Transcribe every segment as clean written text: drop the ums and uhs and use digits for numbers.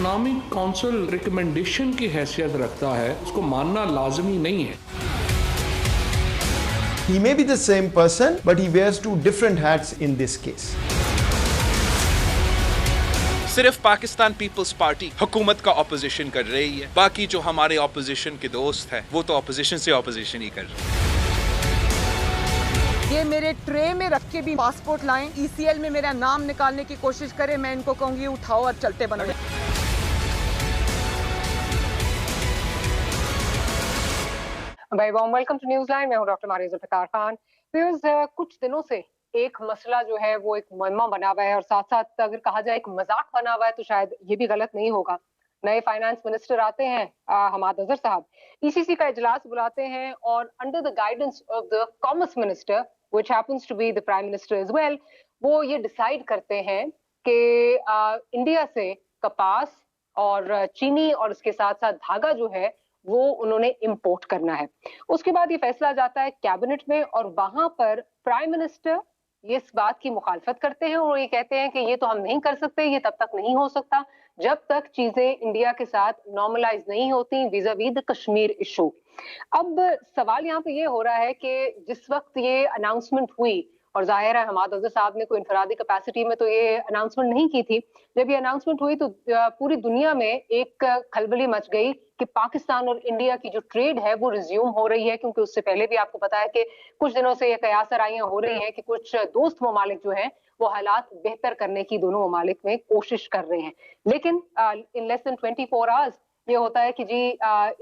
Islamic council recommendation की हैसियत रखता है, उसको मानना लाजमी नहीं है। He may be the same person, but he wears two different hats in this case. सिर्फ पाकिस्तान पीपल्स पार्टी हुकूमत का ऑपोजिशन कर रही है, बाकी जो हमारे ऑपोजिशन के दोस्त हैं वो तो ऑपोजिशन से ऑपोजिशन ही कर रहे हैं। ये मेरे ट्रे में रख के भी पासपोर्ट लाएं, ECL में मेरा नाम निकालने की कोशिश करें, मैं इनको कहूंगी उठाओ और चलते बनो। भाई warm welcome to news line, मैं हूं डॉक्टर मारिया जुल्फिकार खान। कुछ दिनों से एक मसला जो है वो एक मुअम्मा बना हुआ है, और साथ साथ अगर कहा जाए एक मजाक बना हुआ है तो शायद ये भी गलत नहीं होगा। नए फाइनेंस मिनिस्टर आते हैं हमाद अजहर साहब, ECC का इजलास बुलाते हैं और under the guidance of the commerce minister which happens to be the prime minister as well, वो ये डिसाइड करते हैं कि इंडिया से कपास और चीनी और उसके साथ साथ धागा जो है वो उन्होंने इंपोर्ट करना है। उसके बाद ये फैसला जाता है कैबिनेट में, और वहां पर प्राइम मिनिस्टर ये इस बात की मुखालफत करते हैं और ये कहते हैं कि ये तो हम नहीं कर सकते, ये तब तक नहीं हो सकता जब तक चीजें इंडिया के साथ नॉर्मलाइज नहीं होती वीज़ा-वी द कश्मीर इशू। अब सवाल यहाँ पे ये हो रहा है कि जिस वक्त ये अनाउंसमेंट हुई, और जाहिर है हमाद अजहर साहब ने कोई इनफरादी कैपेसिटी में तो ये अनाउंसमेंट नहीं की थी, जब ये अनाउंसमेंट हुई तो पूरी दुनिया में एक खलबली मच गई कि पाकिस्तान और इंडिया की जो ट्रेड है वो रिज्यूम हो रही है, क्योंकि उससे पहले भी आपको पता है कि कुछ दिनों से ये कयास आराइयां हो रही हैं कि कुछ दोस्त ममालिक जो हैं वो हालात बेहतर करने की दोनों ममालिक में कोशिश कर रहे हैं। लेकिन इन लेस देन 24 आवर्स ये होता है कि जी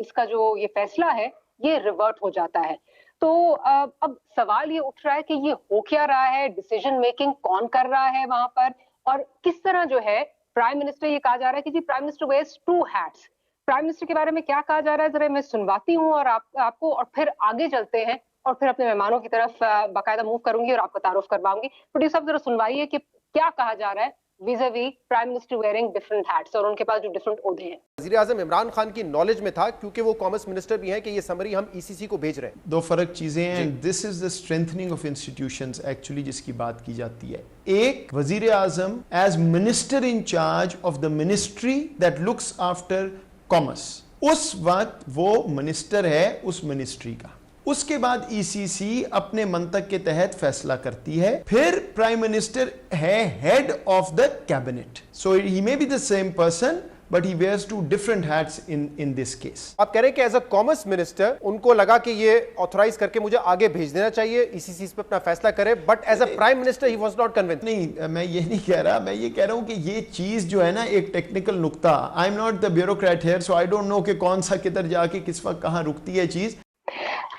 इसका जो ये फैसला है ये रिवर्ट हो जाता है। तो अब सवाल ये उठ रहा है कि ये हो क्या रहा है, डिसीजन मेकिंग कौन कर रहा है वहां पर, और किस तरह जो है प्राइम मिनिस्टर, ये कहा जा रहा है कि जी prime minister wears two hats. Prime minister के बारे में क्या कहा जा रहा है जरा मैं सुनवाती हूँ और आपको, और फिर आगे चलते हैं और फिर अपने मेहमानों की तरफ बाकायदा मूव करूंगी और आपका तारुफ करवाऊंगी। प्रोड्यूसर साहब जरा सुनवाइए कि क्या कहा जा रहा है vis-a-vis prime minister wearing different hats और उनके पास जो डिफरेंट ओहदे हैं। वज़ीर आज़म इमरान खान की नॉलेज में था क्योंकि वो कॉमर्स मिनिस्टर भी हैं कि ये समरी हम ECC को भेज रहे हैं। दो फर्क चीजें हैं। This is the strengthening of institutions actually जिसकी बात की जाती है। एक, वजीर आजम as minister in charge of the ministry that looks after commerce, उस वक्त वो मिनिस्टर है उस मिनिस्ट्री का। उसके बाद ECC अपने मंतक के तहत फैसला करती है, फिर प्राइम मिनिस्टर है head of the cabinet. So he may be the same person but he wears two different hats in this case. आप कह रहे हैं कि एज अ कॉमर्स मिनिस्टर उनको लगा कि ये ऑथराइज करके मुझे आगे भेज देना चाहिए, ECC इस पे अपना फैसला करे, but as a prime minister he was not convinced. नहीं, मैं ये नहीं कह रहा, मैं ये कह रहा हूं कि ये चीज जो है ना एक टेक्निकल नुक्ता, I am not the bureaucrat here, so I don't know कि कौन सा किधर जाके किस वक्त कहां रुकती है चीज।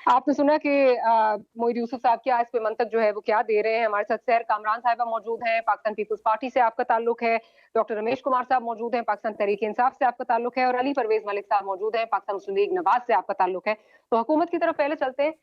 आपने सुना कि मोईद यूसुफ साहब क्या इस पे मंतक जो है वो क्या दे रहे हैं। हमारे साथ सैर कामरान साहिबा मौजूद हैं, पाकिस्तान पीपल्स पार्टी से आपका ताल्लुक है, डॉक्टर रमेश कुमार साहब मौजूद हैं, पाकिस्तान तहरीक इंसाफ से आपका ताल्लुक है, और अली परवेज मलिक साहब मौजूद हैं, पाकिस्तान मुस्लिम लीग नवाज से आपका ताल्लुक है। तो हुकूमत की तरफ पहले चलते हैं।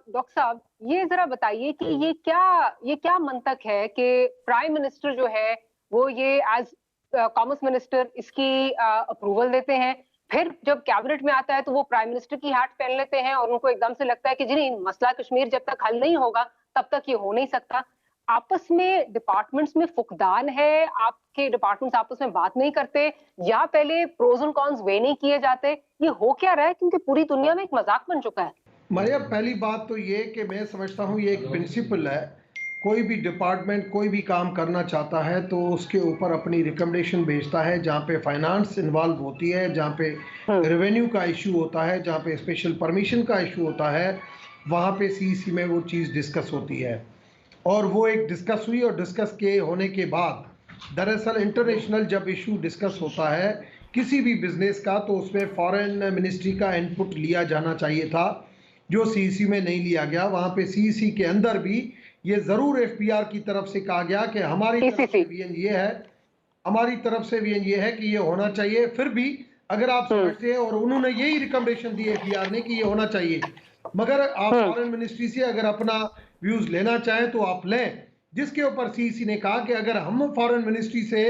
डॉक्टर साहब ये जरा बताइए कि ये क्या मंतक है कि प्राइम मिनिस्टर जो है वो ये एज कॉमर्स मिनिस्टर इसकी अप्रूवल देते हैं, फिर जब कैबिनेट में आता है तो वो प्राइम मिनिस्टर की हैट पहन लेते हैं और उनको एकदम से लगता है कि जी नहीं, मसला कश्मीर जब तक हल नहीं होगा तब तक ये हो नहीं सकता। आपस में डिपार्टमेंट्स में फुकदान है, आपके डिपार्टमेंट्स आपस में बात नहीं करते, या पहले प्रोज एंड कॉन्स वे नहीं किए जाते, ये हो क्या रहा है? क्योंकि पूरी दुनिया में एक मजाक बन चुका है। मारिया, पहली बात तो ये कि मैं समझता हूँ ये एक प्रिंसिपल है, कोई भी डिपार्टमेंट कोई भी काम करना चाहता है तो उसके ऊपर अपनी रिकमेंडेशन भेजता है, जहाँ पे फाइनेंस इन्वॉल्व होती है, जहाँ पे रेवेन्यू का इशू होता है, जहाँ पे स्पेशल परमिशन का इशू होता है, वहाँ पे CEC में वो चीज़ डिस्कस होती है। और वो एक डिस्कस हुई, और डिस्कस के होने के बाद दरअसल इंटरनेशनल जब इशू डिस्कस होता है किसी भी बिजनेस का, तो उसमें फॉरेन मिनिस्ट्री का इनपुट लिया जाना चाहिए था, जो CEC में नहीं लिया गया। वहाँ पे CEC के अंदर भी ये ज़रूर FPR की तरफ से कहा गया कि हमारी तरफ से विजन ये है, हमारी तरफ से विजन ये है कि ये होना चाहिए। फिर भी अगर आप समझते हैं, और उन्होंने यही रिकमेंडेशन दी FPR ने कि ये होना चाहिए, मगर आप फॉरेन मिनिस्ट्री से अगर अपना व्यूज लेना चाहें तो आप लें, जिसके ऊपर CEC ने कहा कि अगर हम फॉरेन मिनिस्ट्री से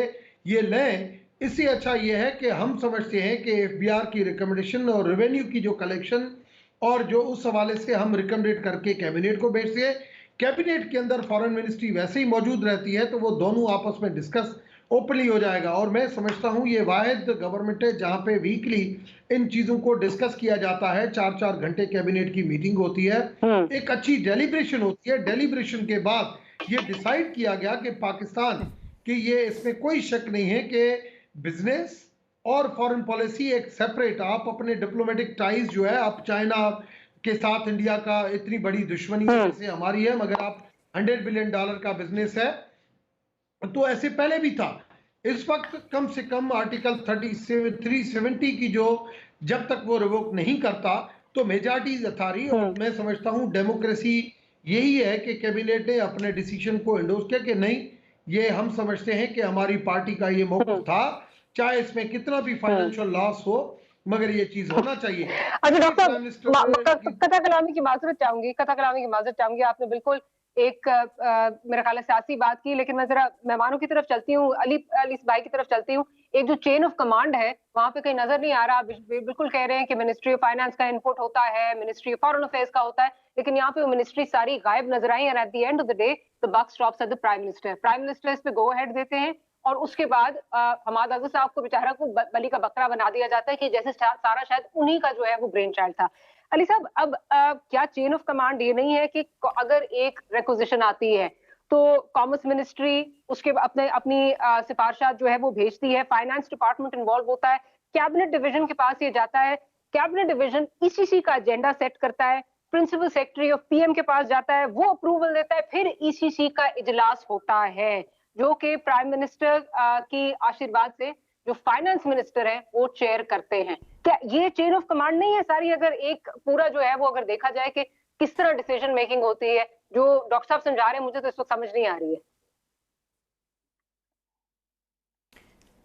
ये लें, इससे अच्छा ये है कि हम समझते हैं कि FBR की रिकमेंडेशन और रेवेन्यू की जो कलेक्शन और जो उस हवाले से हम रिकमेंडेट करके कैबिनेट को भेजते हैं, कैबिनेट के अंदर फॉरेन मिनिस्ट्री वैसे ही मौजूद रहती है, तो वो दोनों आपस में डिस्कस ओपनली हो जाएगा। और मैं समझता हूं ये वाहिद गवर्नमेंट है जहां पे वीकली इन चीजों को डिस्कस किया जाता है, 4-4 घंटे कैबिनेट की मीटिंग होती है, एक अच्छी डेलिब्रेशन होती है। डेलिब्रेशन के बाद ये डिसाइड किया गया कि पाकिस्तान कि ये इसमें कोई शक नहीं है कि बिजनेस और फॉरेन पॉलिसी एक सेपरेट, आप अपने डिप्लोमेटिक टाइज जो है, आप चाइना के साथ इंडिया का इतनी बड़ी दुश्मनी है जैसे हमारी है, मगर आप $100 बिलियन का बिजनेस है, तो ऐसे पहले भी था। इस वक्त कम से कम आर्टिकल 370 की जो जब तक वो रिवोक नहीं करता तो मेजॉरिटी अथॉरिटी, और मैं समझता हूं डेमोक्रेसी यही है कि कैबिनेट ने अपने डिसीजन को एंडोर्स किया कि नहीं, ये हम समझते हैं कि हमारी पार्टी का ये मौक़िफ़ था, चाहे इसमें कितना भी फाइनेंशियल लॉस हो, मगर ये चीज होना चाहिए। अच्छा डॉक्टर साहब, कथा कलामी की माजरत चाहूंगी, आपने बिल्कुल एक मेरा ख्याल है सियासी बात की, लेकिन मैं जरा मेहमानों की तरफ चलती हूँ, अली भाई की तरफ चलती हूँ। एक जो चेन ऑफ कमांड है वहां पे कहीं नजर नहीं आ रहा। बिल्कुल कह रहे हैं कि मिनिस्ट्री ऑफ फाइनेंस का इनपुट होता है, मिनिस्ट्री ऑफ फॉरेन अफेयर्स का होता है, लेकिन यहाँ पे वो मिनिस्ट्री सारी गायब नजर आई। And at the end of the day the buck stops at the prime minister इस पे गो अहेड देते हैं, और उसके बाद हमाद अज़हर साहब को बेचारा को बलि का बकरा बना दिया जाता है कि जैसे सारा शायद उन्हीं का जो है वो ब्रेन चाइल्ड था। अली साहब, अब क्या चेन ऑफ कमांड ये नहीं है कि अगर एक रिक्वेजिशन आती है तो कॉमर्स मिनिस्ट्री उसके अपनी सिफारिशात जो है वो भेजती है, फाइनेंस डिपार्टमेंट इन्वॉल्व होता है, कैबिनेट डिवीजन के पास ये जाता है, कैबिनेट डिवीजन ईसीसी का एजेंडा सेट करता है, प्रिंसिपल सेक्रेटरी ऑफ पीएम के पास जाता है, वो अप्रूवल देता है, फिर ईसीसी का इजलास होता है जो कि प्राइम मिनिस्टर की आशीर्वाद से जो फाइनेंस मिनिस्टर है वो चेयर करते हैं। क्या ये चेन ऑफ कमांड नहीं है सारी? अगर एक पूरा जो है वो अगर देखा जाए कि किस तरह डिसीजन मेकिंग होती है, जो डॉक्टर साहब समझा रहे हैं, मुझे तो इस वक्त समझ नहीं आ रही है।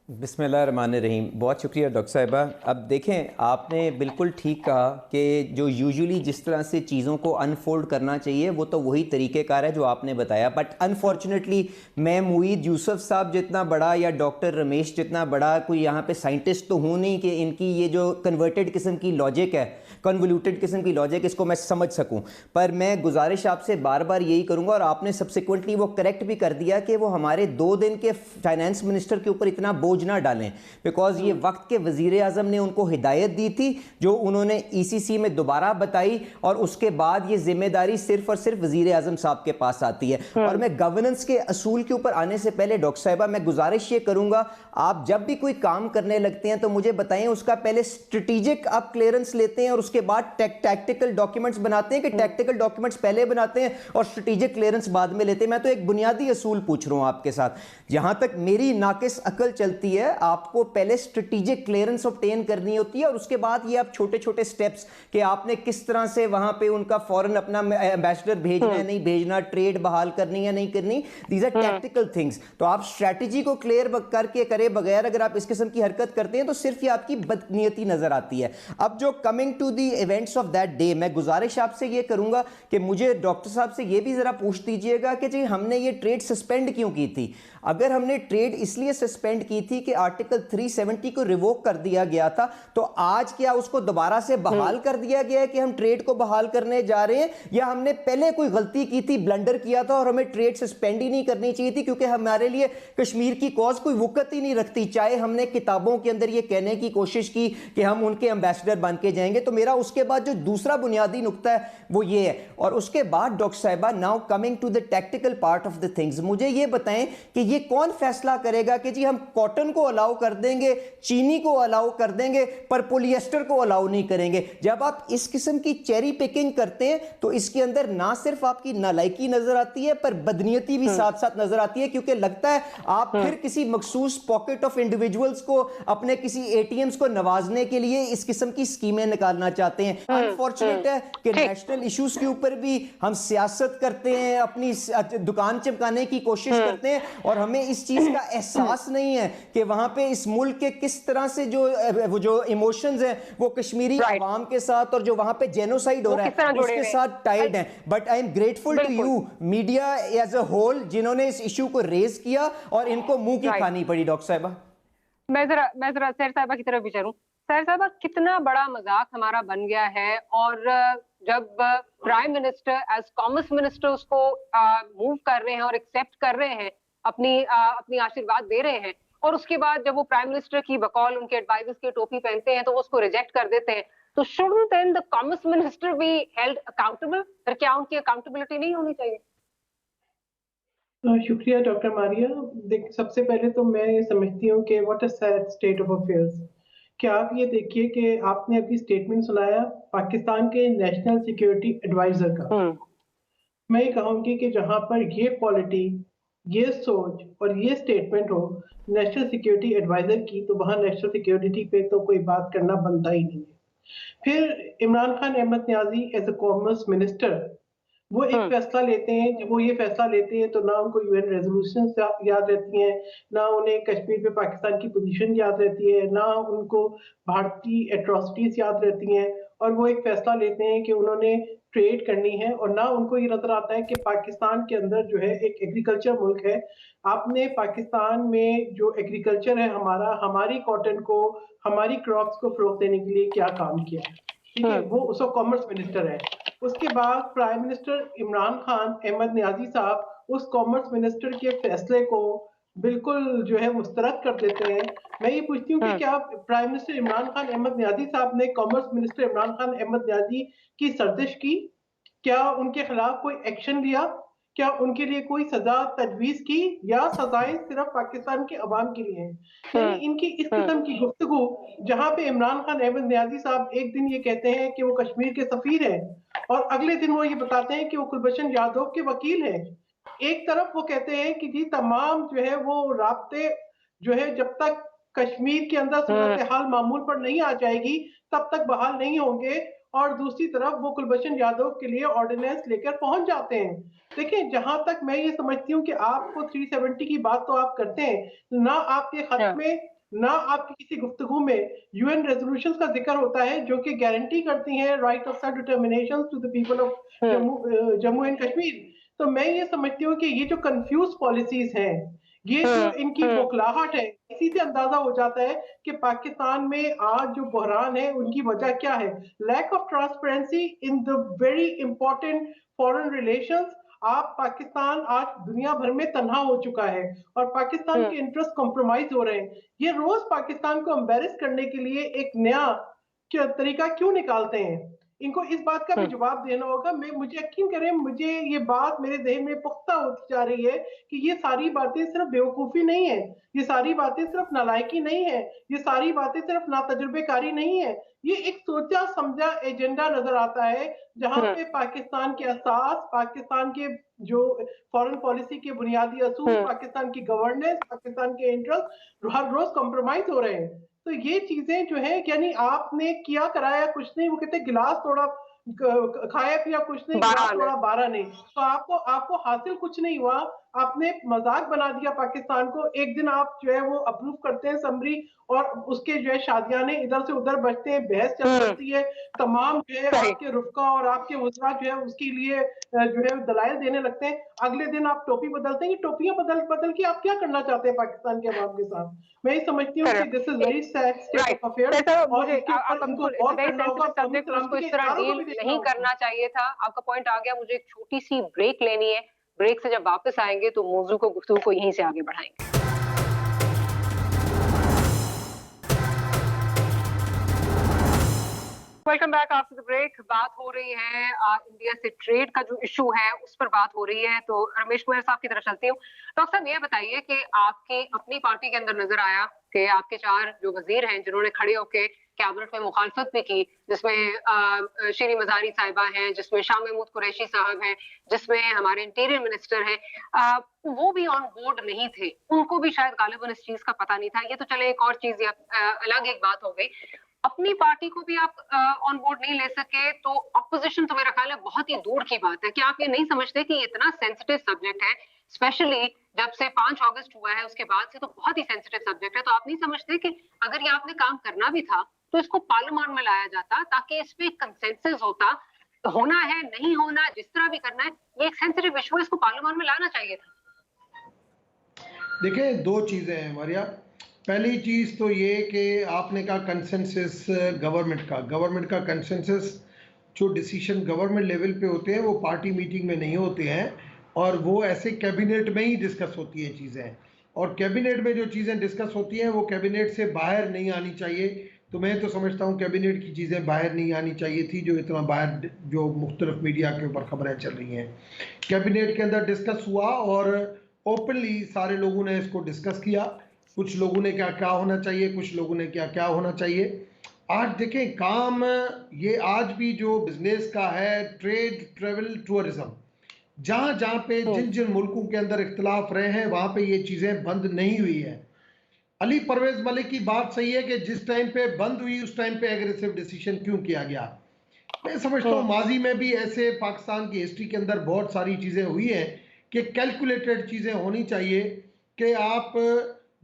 बिस्मिल्लाहिर्रहमानिर्रहीम। बहुत शुक्रिया डॉक्टर साहिबा। अब देखें, आपने बिल्कुल ठीक कहा कि जो यूजुअली जिस तरह से चीज़ों को अनफोल्ड करना चाहिए वो तो वही तरीक़ेकार है जो आपने बताया, बट अनफॉर्चुनेटली मैं मुईद यूसुफ साहब जितना बड़ा या डॉक्टर रमेश जितना बड़ा कोई यहाँ पे साइंटिस्ट तो हूँ नहीं कि इनकी ये जो कन्वर्टेड किस्म की लॉजिक है, कन्वोल्यूटेड किस्म की लॉजिक, इसको मैं समझ सकूँ। पर मैं गुजारिश आपसे बार बार यही करूँगा, और आपने सब्सिक्वेंटली वो करेक्ट भी कर दिया कि वो हमारे 2 दिन के फाइनेंस मिनिस्टर के ऊपर इतना बोझ ना डालें, बिकॉज ये वक्त के वजीर आजम ने उनको हिदायत दी थी जो उन्होंने ईसीसी में दोबारा बताई, और उसके बाद ये जिम्मेदारी सिर्फ और सिर्फ वजीर आजम साहब के पास आती है। और मैं गवर्नेंस के असूल के ऊपर आने से पहले डॉक्टर साहिबा मैं गुजारिश ये करूंगा, आप जब भी कोई काम करने लगते हैं तो मुझे बताएं उसका पहले स्ट्रेटेजिक आप क्लियरेंस लेते हैं और उसके बाद टैक्टिकल डॉक्यूमेंट्स बनाते हैं कि टैक्टिकल डॉक्यूमेंट्स पहले बनाते हैं और स्ट्रेटेजिक क्लियरेंस बाद में लेते हैं? मैं तो एक बुनियादी असूल पूछ रहा हूं आपके साथ, जहां तक मेरी नाकिस अकल चलती है आपको पहले स्ट्रेटेजिक क्लियरेंस ऑब्टेन करनी होती है और उसके बाद ये आप छोटे छोटे स्टेप्स कि आपने किस तरह से वहां पे उनका फॉरेन अपना एम्बेसडर भेजना है नहीं भेजना, ट्रेड बहाल करनी है नहीं करनी, दीज आर टैक्टिकल थिंग्स। तो आप स्ट्रेटजी को क्लियर करके करे बगैर अगर आप इस किस्म की हरकत करते हैं तो सिर्फ ये आपकी बदनीयती नजर आती है। अब जो coming to the events of that day, मैं गुजारिश आपसे ये करूंगा कि मुझे डॉक्टर साहब से ये भी जरा पूछ दीजिएगा कि जी हमने ये ट्रेड सस्पेंड क्यों की थी? अगर हमने ट्रेड इसलिए सस्पेंड की थी कि आर्टिकल 370 को रिवोक कर दिया गया था, तो आज क्या उसको दोबारा से बहाल कर दिया गया है कि हम ट्रेड को बहाल करने जा रहे हैं, या हमने पहले कोई गलती की थी, ब्लंडर किया था और हमें ट्रेड सस्पेंड ही नहीं करनी चाहिए थी क्योंकि हमारे लिए कश्मीर की कॉज कोई वक़्त ही नहीं रखती, चाहे हमने किताबों के अंदर ये कहने की कोशिश की कि हम उनके एम्बेसडर बन के जाएंगे? तो मेरा उसके बाद जो दूसरा बुनियादी नुक्ता है वो ये है। और उसके बाद डॉक्टर साहिबा, now coming to the technical part of the things, मुझे ये बताएं कि ये कौन फैसला करेगा कि जी हम कॉटन को अलाउ कर देंगे, चीनी को अलाउ कर देंगे, पर पॉलिएस्टर को अलाउ नहीं करेंगे? जब आप इस किस्म की चेरी पिकिंग करते हैं तो इसके अंदर ना सिर्फ आपकी नालायकी नजर आती है पर बदनीयती भी साथ साथ नजर आती है, क्योंकि लगता है आप फिर किसी मखसूस पॉकेट ऑफ इंडिविजुअल्स को, अपने किसी एटीएम्स को नवाजने के लिए इस किस्म की स्कीमें निकालना चाहते हैं। अनफॉर्चुनेट है कि नेशनल इश्यूज के ऊपर भी हम सियासत करते हैं, अपनी दुकान चिपकाने की कोशिश करते हैं और हमें इस चीज का एहसास नहीं है कि वहां पे इस मुल्क के किस तरह से जो इमोशंस हैं वो कश्मीरी अवाम के साथ और जो वहां पे जेनोसाइड हो रहा है उसके साथ टाइड हैं। But I am grateful to you media as a whole जिन्होंने इस इशू को रेज किया और इनको मुंह की खानी पड़ी। डॉक्टर साहिबा, मैं जरा सैर साहिबा की तरफ भी चलूं। सैर साहिबा, कितना बड़ा मजाक हमारा बन गया है, और जब prime minister as commerce minister उसको मूव कर रहे हैं और एक्सेप्ट कर रहे हैं, अपनी आशीर्वाद दे रहे हैं, और उसके बाद जब वो प्राइम मिनिस्टर की बकौल उनके एडवाइजर्स की टोपी पहनते हैं तो वो उसको रिजेक्ट कर देते हैं, तो shouldn't then the commerce minister be held accountable? फिर क्या उनकी अकाउंटेबिलिटी नहीं होनी चाहिए? शुक्रिया डॉक्टर मारिया। देख, सबसे पहले तो मैं ये समझती हूँ कि what a sad state of affairs. क्या आप ये देखिए कि आपने अभी स्टेटमेंट सुनाया पाकिस्तान के नेशनल सिक्योरिटी एडवाइजर का। मैं ये कहूँगी कि जहाँ पर ये क्वालिटी, ये सोच और ये स्टेटमेंट हो नेशनल सिक्योरिटी एडवाइजर की, तो वहाँ नेशनल सिक्योरिटी पे तो कोई बात करना बनता ही नहीं है। फिर Imran Khan Ahmad Niazi as a commerce minister वो एक फैसला लेते हैं, जब वो ये फैसला लेते हैं तो ना उनको यूएन रेजोल्यूशन याद रहती हैं, ना उन्हें कश्मीर पे पाकिस्तान की पोजीशन याद रहती है, ना उनको भारतीय एट्रोसिटीज याद रहती हैं, और वो एक फैसला लेते हैं कि उन्होंने ट्रेड करनी है, और ना उनको ये नजर आता है कि पाकिस्तान के अंदर जो है एक एग्रीकल्चर मुल्क है। आपने पाकिस्तान में जो एग्रीकल्चर है हमारी कॉटन को, हमारी क्रॉप्स को फरोग देने के लिए क्या काम किया, ठीक है, वो उसका कॉमर्स मिनिस्टर है। उसके बाद प्राइम मिनिस्टर इमरान खान अहमद न्याजी साहब उस कॉमर्स मिनिस्टर के फैसले को बिल्कुल जो है मुस्तरद कर देते हैं। मैं ये पूछती हूँ कि क्या प्राइम मिनिस्टर इमरान खान अहमद न्याजी साहब ने कॉमर्स मिनिस्टर इमरान खान अहमद न्याजी की सर्जिश की? क्या उनके खिलाफ कोई एक्शन लिया? क्या उनके लिए कोई सजा तजवीज की, या सजाएं सिर्फ पाकिस्तान के अवाम के लिए हैं? यानी इनकी इस किस्म की गुफ्तगू, जहां पे इमरान खान अहमद न्याजी साहब एक दिन ये कहते हैं कि वो कश्मीर के सफीर हैं, और अगले दिन वो ये बताते हैं कि वो कुलभूषण जाधव के वकील हैं। एक तरफ वो कहते हैं कि जी तमाम जो है वो राब्ते जो है जब तक कश्मीर के अंदर सूरत हाल मामूल पर नहीं आ जाएगी तब तक बहाल नहीं होंगे, और दूसरी तरफ वो कुलभूषण यादव के लिए ऑर्डिनेंस लेकर पहुंच जाते हैं। देखिए, जहां तक मैं ये समझती हूँ कि आपको 370 की बात तो आप करते हैं ना, आपके खत में ना आपकी किसी गुफ्तगू में यूएन रेजोल्यूशन का जिक्र होता है जो कि गारंटी करती हैं right of self determination to the people of Jammu and Kashmir. तो मैं ये समझती हूँ कि ये जो कंफ्यूज पॉलिसीज हैं, ये जो इनकी बौखलाहट है, इसी से अंदाजा हो जाता है कि पाकिस्तान में आज जो बहरान है उनकी वजह क्या है। Lack of transparency in the very important foreign relations. आप पाकिस्तान आज दुनिया भर में तन्हा हो चुका है और पाकिस्तान के इंटरेस्ट कॉम्प्रोमाइज हो रहे हैं। ये रोज पाकिस्तान को एम्बेरस करने के लिए एक नया तरीका क्यों निकालते हैं? इनको इस बात का भी जवाब देना होगा। मुझे यकीन करें, मुझे ये बात मेरे ज़हन में पुख्ता होती जा रही है कि ये सारी बातें सिर्फ बेवकूफ़ी नहीं है, ये सारी बातें सिर्फ नालायकी नहीं है, ये सारी बातें सिर्फ नातजुर्बेकारी नहीं है। ये एक सोचा समझा एजेंडा नजर आता है, जहां पे पाकिस्तान के असास, पाकिस्तान के जो फॉरेन पॉलिसी के बुनियादी असूल, पाकिस्तान की गवर्नेंस, पाकिस्तान के इंटरेस्ट हर रोज कॉम्प्रोमाइज हो रहे हैं। तो ये चीजें जो है, यानी आपने किया कराया कुछ नहीं, वो कहते गिलास थोड़ा खाया पिया कुछ नहीं, गिलास थोड़ा 12 नहीं। तो आपको हासिल कुछ नहीं हुआ, आपने मजाक बना दिया पाकिस्तान को। एक दिन आप जो है वो अप्रूव करते हैं समरी, और उसके जो है शादियाने इधर से उधर बचते हैं, बहस चल सकती है, तमाम जो है आपके रुफका और आपके वज़रा जो है उसके लिए जो है दलाइल देने लगते हैं। अगले दिन आप टोपी बदलते हैं। ये टोपियां बदल के आप क्या करना चाहते हैं पाकिस्तान के अवाम के साथ? मैं ये समझती हूँ कि this is very sad state of affairs, और नहीं करना चाहिए था। आपका पॉइंट आ गया। मुझे एक छोटी सी ब्रेक लेनी है। ब्रेक से जब वापस आएंगे तो मौजू को, गुफ्तगू को यहीं से आगे बढ़ाएंगे। Welcome back after the break. बात हो रही है इंडिया से ट्रेड का जो इशू है उस पर बात हो रही है। तो रमेश कुमार साहब की तरफ चलती हूँ। डॉक्टर साहब, ये बताइए कि आपकी अपनी पार्टी के अंदर नजर आया कि आपके 4 जो वजीर हैं जिन्होंने खड़े होकर कैबिनेट में मुखालफत भी की, जिसमें शीरी मजारी साहिबा हैं, जिसमें शाह महमूद कुरैशी साहब हैं, जिसमें हमारे इंटीरियर मिनिस्टर हैं, वो भी ऑन बोर्ड नहीं थे। उनको भी शायद गालिबन इस चीज का पता नहीं था। ये तो चले एक और चीज, अलग एक बात हो गई। अपनी पार्टी को भी आप ऑन बोर्ड नहीं ले सके तो ऑपोजिशन तो मेरा ख्याल है बहुत ही दूर की बात है। कि आप ये नहीं समझते कि इतना सेंसिटिव सब्जेक्ट है, स्पेशली जब से 5 अगस्त हुआ है उसके बाद से तो बहुत ही सेंसिटिव सब्जेक्ट है। तो आप नहीं समझते कि अगर ये आपने काम करना भी था तो इसको पार्लियामेंट में लाया जाता ताकि इस पे कंसेंसस होता, होना है नहीं होना, जिस तरह भी करना है, ये एक सेंसिटिव इशू है, इसको पार्लियामेंट में लाना चाहिए था। देखिए, 2 चीजें हैं मारिया। पहली चीज तो ये कि आपने कहा कंसेंसस गवर्नमेंट का कंसेंसस, जो डिसीजन गवर्नमेंट लेवल पे होते हैं वो पार्टी मीटिंग में नहीं होते हैं, और वो ऐसे कैबिनेट में ही डिस्कस होती है चीज़ें, और कैबिनेट में जो चीज़ें डिस्कस होती हैं वो कैबिनेट से बाहर नहीं आनी चाहिए। तो मैं तो समझता हूँ कैबिनेट की चीज़ें बाहर नहीं आनी चाहिए थी, जो इतना बाहर जो मुख्तलिफ मीडिया के ऊपर खबरें चल रही हैं। कैबिनेट के अंदर डिस्कस हुआ और ओपनली सारे लोगों ने इसको डिस्कस किया। कुछ लोगों ने क्या क्या होना चाहिए, कुछ लोगों ने क्या क्या होना चाहिए। आज देखें काम ये आज भी जो बिजनेस का है, ट्रेड, ट्रेवल, टूरिज्म, जहाँ जहाँ पे जिन जिन मुल्कों के अंदर इख्तलाफ रहे हैं वहाँ पे ये चीज़ें बंद नहीं हुई है। अली परवेज मलिक की बात सही है कि जिस टाइम पे बंद हुई उस टाइम पे एग्रेसिव डिसीजन क्यों किया गया। मैं समझता हूँ माजी में भी ऐसे पाकिस्तान की हिस्ट्री के अंदर बहुत सारी चीज़ें हुई हैं कि कैलकुलेटेड चीज़ें होनी चाहिए कि आप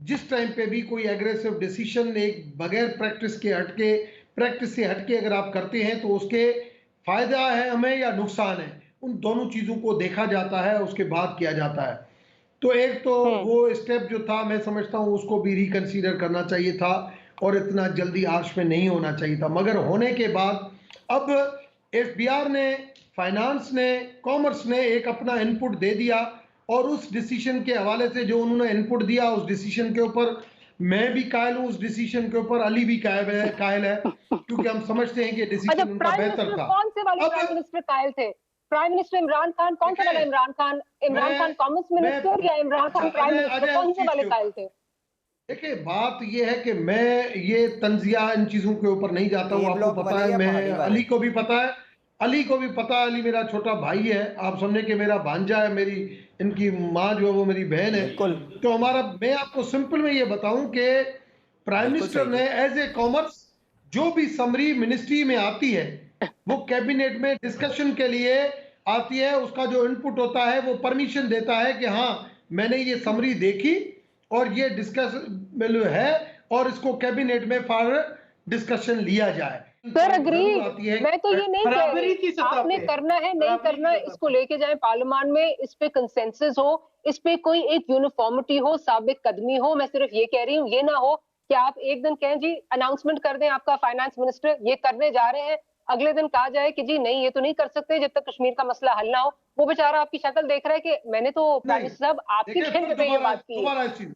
जिस टाइम पे भी कोई एग्रेसिव डिसीजन एक बगैर प्रैक्टिस से हटके अगर आप करते हैं तो उसके फ़ायदा है हमें या नुकसान है, उन दोनों चीज़ों को देखा जाता है, उसके बाद किया जाता है। तो एक तो वो स्टेप जो था मैं समझता हूँ उसको भी रिकंसीडर करना चाहिए था और इतना जल्दी आर्श में नहीं होना चाहिए था। मगर होने के बाद अब FBR ने, फाइनेंस ने, कॉमर्स ने एक अपना इनपुट दे दिया और उस डिसीजन के हवाले से जो उन्होंने इनपुट दिया उस डिसीजन के ऊपर मैं भी कायल हूँ, उस डिसीजन के ऊपर अली भी कायल है क्योंकि हम समझते हैं कि डिसीजन उनका बेहतर था। कौन से वाले प्राइम मिनिस्टर कायल थे? Prime minister Imran Khan? कौन सा वाला इमरान खान कॉमर्स मिनिस्टर या इमरान खान प्राइम मिनिस्टर? कौन से वाले कायल थे? देखिए बात ये है कि मैं ये तंजिया इन चीजों के ऊपर नहीं जाता हूँ। आपको पता है, मैं अली को भी पता है, अली मेरा छोटा भाई है, आप समझे कि मेरा भांजा है, मेरी इनकी माँ जो है वो मेरी बहन है। तो मैं आपको सिंपल में ये बताऊं कि प्राइम मिनिस्टर ने एज ए कॉमर्स जो भी समरी मिनिस्ट्री में आती है वो कैबिनेट में डिस्कशन के लिए आती है, उसका जो इनपुट होता है वो परमिशन देता है कि हाँ मैंने ये समरी देखी और ये डिस्कस है और इसको कैबिनेट में फॉर डिस्कशन लिया जाए। सर अग्री, मैं तो ये नहीं कह रही आपने करना है नहीं करना, इसको लेके जाए पार्लियामान में, इस पे कंसेंसस हो, इस पे कोई एक यूनिफॉर्मिटी हो, साबित कदमी हो। मैं सिर्फ ये कह रही हूँ ये ना हो कि आप एक दिन कहें जी अनाउंसमेंट कर दें आपका फाइनेंस मिनिस्टर ये करने जा रहे हैं, अगले दिन कहा जाए कि जी नहीं ये तो नहीं कर सकते जब तक कश्मीर का मसला हल ना हो। वो बेचारा आपकी शक्ल देख रहा है कि मैंने तो प्राइम मिनिस्टर साहब आपकी खेल पे ये बात की।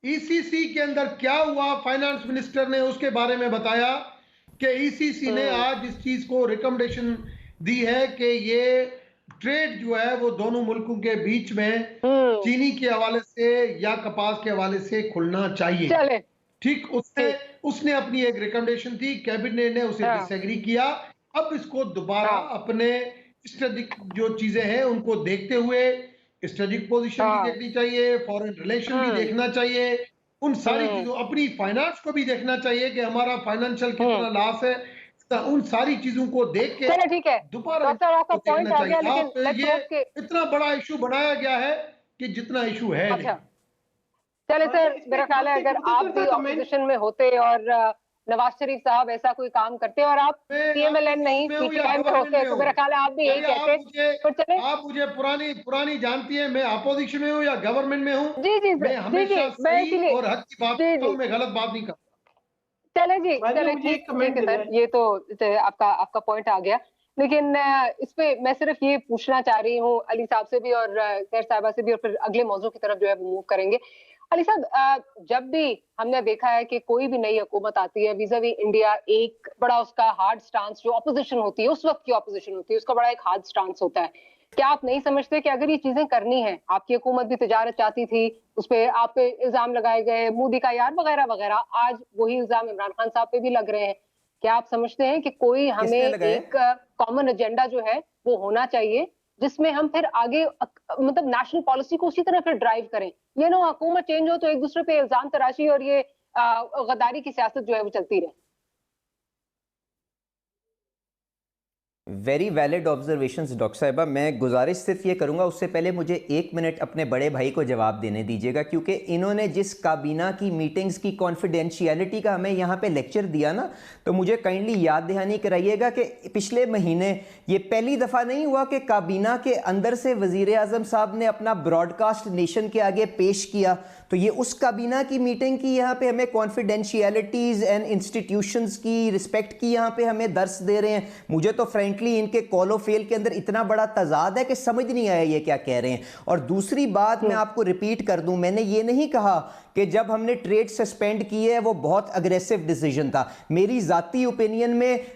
ECC के अंदर क्या हुआ, फाइनेंस मिनिस्टर ने उसके बारे में बताया कि ECC ने आज इस चीज को रिकमेंडेशन दी है कि ये ट्रेड जो है वो दोनों मुल्कों के बीच में चीनी के हवाले से या कपास के हवाले से खुलना चाहिए। ठीक, उसने अपनी एक रिकमेंडेशन थी, कैबिनेट ने उसे डिसएग्री किया। अब इसको दोबारा अपने स्ट्रेटेजिक जो चीजें हैं उनको देखते हुए स्ट्रेटेजिक पोजीशन भी देखनी चाहिए, फॉरेन रिलेशन भी देखना चाहिए, उन सारी चीजों, अपनी फाइनेंस को भी देखना चाहिए कि हमारा फाइनेंशियल कितना लॉस है, उन सारी चीजों को देख के ठीक है दोबारा देखना चाहिए। ये इतना बड़ा इशू बनाया गया है कि जितना इशू है नहीं। चले सर, मेरा ख्याल है अगर आप भी ऑपोजिशन में होते और नवाज शरीफ साहब ऐसा कोई काम करते और आप PMLN नहीं PTI में होते तो मेरा ख्याल है आप भी यही कहते। आप मुझे पुरानी जानती है, मैं अपोजिशन में हूँ या गवर्नमेंट में हूँ। जी मैं हमेशा सही और हक की बात करता हूँ, मैं गलत बात नहीं करता। चले जी, चले ठीक है सर, ये तो आपका पॉइंट आ गया। लेकिन इस पे मैं सिर्फ ये पूछना चाह रही हूँ अली साहब से भी और खैर साहिबा से भी, और फिर अगले मौजू की तरफ जो है वो मूव करेंगे। अली साहब, जब भी हमने देखा है कि कोई भी नई हुकूमत आती है विज़ावी इंडिया, एक बड़ा उसका हार्ड स्टांस, जो ऑपोजिशन होती है उस वक्त की ऑपोजिशन होती है उसका बड़ा एक हार्ड स्टांस होता है। क्या आप नहीं समझते कि अगर ये चीजें करनी है, आपकी हुकूमत भी तिजारत चाहती थी, उस पर आप पे इल्जाम लगाए गए, मोदी का यार वगैरह वगैरह, आज वही इल्जाम इमरान खान साहब पे भी लग रहे हैं। क्या आप समझते हैं कि कोई हमें एक कॉमन एजेंडा जो है वो होना चाहिए जिसमें हम फिर आगे मतलब नेशनल पॉलिसी को उसी तरह फिर ड्राइव करें? ये ना हुकूमत चेंज हो तो एक दूसरे पे इल्जाम तराशी और ये गद्दारी की सियासत जो है वो चलती रहे। वेरी वैलिड ऑब्जर्वेशंस डॉक्टर साहिबा। मैं गुजारिश सिर्फ ये करूंगा, उससे पहले मुझे 1 मिनट अपने बड़े भाई को जवाब देने दीजिएगा, क्योंकि इन्होंने जिस काबीना की मीटिंग्स की कॉन्फिडेंशियलिटी का हमें यहाँ पे लेक्चर दिया ना, तो मुझे काइंडली याद दहानी कराइएगा कि पिछले महीने ये पहली दफ़ा नहीं हुआ कि काबीना के अंदर से वज़ीर आज़म साहब ने अपना ब्रॉडकास्ट नेशन के आगे पेश किया। तो ये उस काबीना की मीटिंग की यहाँ पे हमें कॉन्फिडेंशियलिटीज़ एंड इंस्टीट्यूशंस की रिस्पेक्ट की यहाँ पे हमें दर्स दे रहे हैं। मुझे तो फ्रेंकली फ्रेंकली इनके कॉलो फेल के अंदर इतना बड़ा तजाद है कि समझ नहीं आया ये क्या कह रहे हैं। और दूसरी बात मैं आपको रिपीट कर दूं, मैंने ये नहीं कहा कि जब हमने ट्रेड सस्पेंड की है वो बहुत अग्रेसिव डिसीजन था। मेरी जाती ओपिनियन में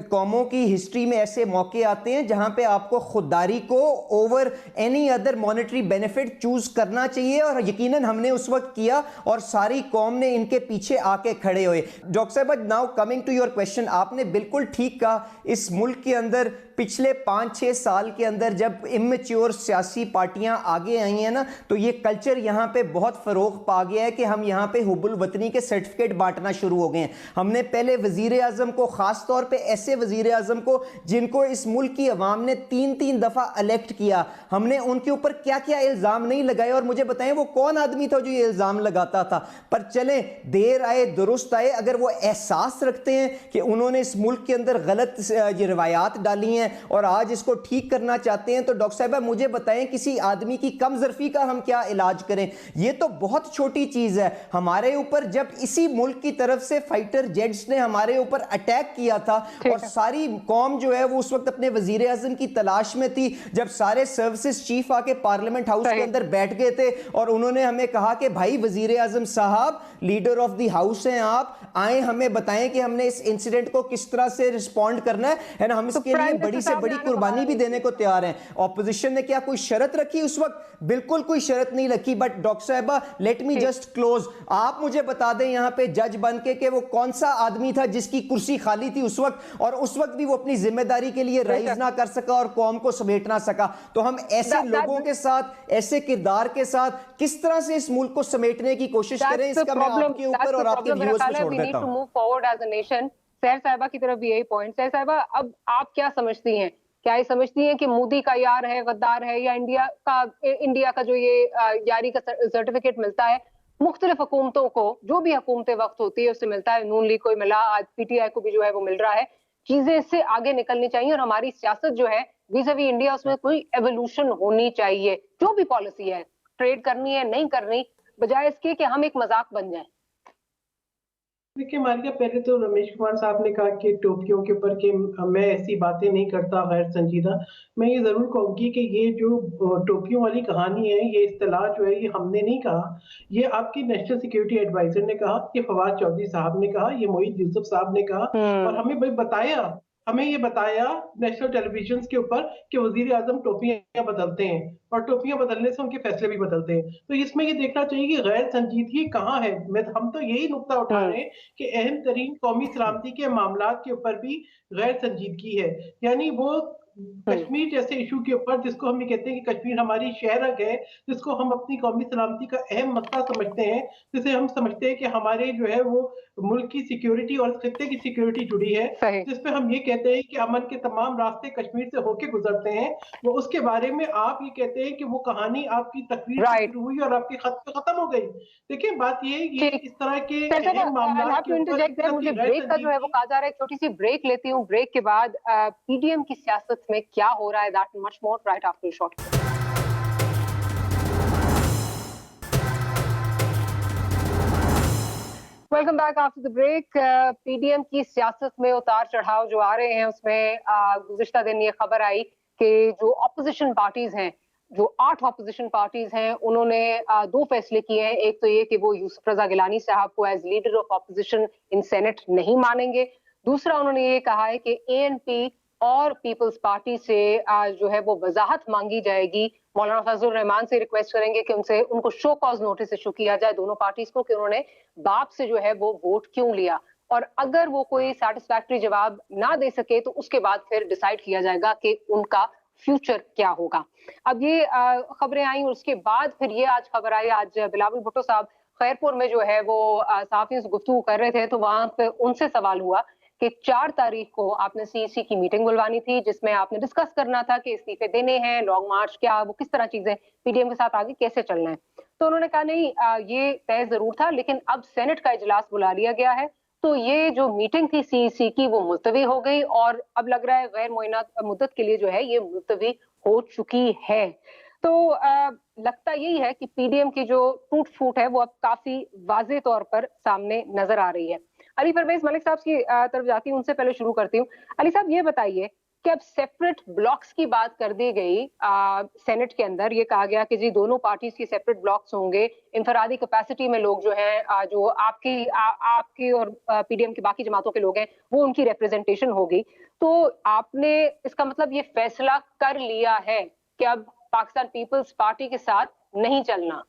कौमों की हिस्ट्री में ऐसे मौके आते हैं जहां पे आपको खुददारी को over any other monetary benefit choose करना चाहिए, और यकीनन हमने उस वक्त किया और सारी कौम ने इनके पीछे आके खड़े हुए। डॉक्टर साहब, now coming to your question, आपने बिल्कुल ठीक कहा, इस मुल्क के अंदर पिछले 5-6 साल के अंदर जब इमेच्योर सियासी पार्टियां आगे आई हैं ना, तो ये कल्चर यहां पे बहुत फरोग पा गया है कि हम यहां पे हुब्बुल वतनी के सर्टिफिकेट बांटना शुरू हो गए हैं। हमने पहले वजीर आजम को, खास तौर पे ऐसे वजीर आजम को जिनको इस मुल्क की अवाम ने 3-3 दफा इलेक्ट किया, हमने उनके ऊपर क्या क्या इल्जाम नहीं लगाए, और मुझे बताएं वो कौन आदमी था जो ये इल्जाम लगाता था। पर चलें, देर आए दुरुस्त आए, अगर वो एहसास रखते हैं कि उन्होंने इस मुल्क के अंदर गलत ये रवायात डाली हैं और आज इसको ठीक करना चाहते हैं, तो डॉक्टर साहब मुझे बताएं किसी आदमी की कमजरफी का हम क्या इलाज करें? ये तो बहुत छोटी चीज है। हमारे ऊपर जब इसी मुल्क की तरफ से फाइटर जेट्स ने हमारे ऊपर अटैक किया था और सारी कौम जो है वो उस वक्त अपने वजीर आजम की तलाश में थी, जब सारे सर्विसेज चीफ आके पार्लियामेंट हाउस के अंदर बैठ गए थे और उन्होंने हमें कहा कि भाई वजीर आजम साहब, लीडर ऑफ द हाउस हैं आप, आए हमें बताएं कि हमने इस इंसिडेंट को किस तरह से रिस्पॉन्ड करना है ना, हम इसके लिए बड़ी से बड़ी कुर्बानी भी देने को तैयार हैं। ऑपोजिशन ने क्या कोई शर्त रखी उस वक्त? बिल्कुल कोई शर्त नहीं रखी। बट डॉक्टर साहबा, लेट मी जस्ट क्लोज, आप मुझे बता दें यहां पे जज बन के कि वो कौन सा आदमी था जिसकी कुर्सी खाली थी उस वक्त, और उस वक्त भी वो अपनी जिम्मेदारी के लिए राइज ना कर सका और कौम को समेट ना सका। तो हम ऐसे लोगों के साथ, ऐसे किरदार के साथ किस तरह से इस मुल्क को समेटने की कोशिश करें, इसका मैं आपके ऊपर और आपके व्यूअर्स पे छोड़ देता हूं। सहर साहिबा की तरफ भी यही पॉइंट। सहर साहिबा, अब आप क्या समझती हैं? क्या ये समझती हैं कि मोदी का यार है, गद्दार है, या इंडिया का जो ये यारी का सर्टिफिकेट मिलता है मुख्तलिफ हुकूमतों को, जो भी हुकूमतें वक्त होती है उससे मिलता है, नून लीग को मिला, आज पीटीआई को भी जो है वो मिल रहा है, चीजें इससे आगे निकलनी चाहिए और हमारी सियासत जो है vis-a-vis इंडिया, उसमें कोई एवोल्यूशन होनी चाहिए। जो भी पॉलिसी है, ट्रेड करनी है नहीं करनी, बजाय इसके कि हम एक मजाक बन जाए। देखिए मालिका, पहले तो रमेश कुमार साहब ने कहा कि टोपियों के ऊपर कि मैं ऐसी बातें नहीं करता गैर संजीदा। मैं ये जरूर कहूंगी कि ये जो टोपियों वाली कहानी है, ये इस्तेलाह जो है, ये हमने नहीं कहा, ये आपकी नेशनल सिक्योरिटी एडवाइजर ने कहा, ये फवाद चौधरी साहब ने कहा, ये मोहित यूसुफ साहब ने कहा, और हमें ये बताया नेशनल टेलीविजन के ऊपर कि वजीर आजम टोपियां बदलते हैं और टोपियां बदलने से उनके फैसले भी बदलते हैं। तो इसमें ये देखना चाहिए कि गैर संजीदगी कहाँ है। हम तो यही नुक्ता उठा रहे हैं कि अहम तरीन कौमी सलामती के मामला के ऊपर भी गैर संजीदगी है। यानी वो कश्मीर जैसे इशू के ऊपर, जिसको हम ये कहते हैं कि कश्मीर हमारी शहरक है, जिसको हम अपनी कौमी सलामती का अहम मसला समझते हैं, जिसे हम समझते हैं कि हमारे जो है वो मुल्क की सिक्योरिटी और खित्ते की सिक्योरिटी जुड़ी है, जिसपे हम ये कहते हैं कि अमन के तमाम रास्ते कश्मीर से होके गुजरते हैं, वो उसके बारे में आप ये कहते हैं कि वो कहानी आपकी तकरीर शुरू हुई और आपके खत पे खत्म हो गई। देखिए बात ये इस तरह के मामला के ऊपर मुझे ब्रेक का जो है वो कहा जा रहा है, छोटी सी ब्रेक लेती हूँ। ब्रेक के बाद पीडीएम की सियासत में क्या हो रहा है, that much more right after short. Welcome back after the break. PDM की सियासत में उतार चढ़ाव जो आ रहे हैं, उसमें गुज़िश्ता दिन ये खबर आई कि जो ऑपोजिशन पार्टीज हैं, जो 8 ऑपोजिशन पार्टीज हैं, उन्होंने 2 फैसले किए हैं। एक तो ये कि वो यूसुफ रजा गिलानी साहब को as leader of opposition in Senate नहीं मानेंगे। दूसरा उन्होंने ये कहा है कि एएनपी और पीपल्स पार्टी से जो है वो वजाहत मांगी जाएगी। मौलाना फजलुर रहमान से रिक्वेस्ट करेंगे कि उनको शो कॉज नोटिस इशू किया जाए दोनों पार्टीज को, कि उन्होंने बाप से जो है वो वोट क्यों लिया, और अगर वो कोई सैटिस्फैक्टरी जवाब ना दे सके तो उसके बाद फिर डिसाइड किया जाएगा कि उनका फ्यूचर क्या होगा। अब ये खबरें आई और उसके बाद फिर ये आज खबर आई, आज बिलावल भुट्टो साहब खैरपुर में जो है वो सहाफियों से गुफ्तगू कर रहे थे, तो वहां पे उनसे सवाल हुआ कि 4 तारीख को आपने सीईसी की मीटिंग बुलवानी थी, जिसमें आपने डिस्कस करना था कि इस्तीफे देने हैं, लॉन्ग मार्च क्या, वो किस तरह चीजें पीडीएम के साथ आगे कैसे चलना है। तो उन्होंने कहा नहीं, ये तय जरूर था, लेकिन अब सेनेट का इजलास बुला लिया गया है, तो ये जो मीटिंग थी सीईसी की वो मुलतवी हो गई और अब लग रहा है गैर मुअय्यना मुद्दत के लिए जो है ये मुलतवी हो चुकी है। तो लगता यही है कि पीडीएम की जो टूट फूट है वो अब काफी वाज़ेह तौर पर सामने नजर आ रही है। अली परवेज मलिक साहब की तरफ जाती हूँ, उनसे पहले शुरू करती हूँ। अली साहब, ये बताइए कि अब सेपरेट ब्लॉक्स की बात कर दी गई सेनेट के अंदर। ये कहा गया कि जी दोनों पार्टीज के सेपरेट ब्लॉक्स होंगे, इंफरादी कैपेसिटी में लोग जो हैं जो आपकी और पीडीएम की बाकी जमातों के लोग हैं वो उनकी रिप्रेजेंटेशन होगी। तो आपने इसका मतलब ये फैसला कर लिया है कि अब पाकिस्तान पीपल्स पार्टी के साथ नहीं चलना?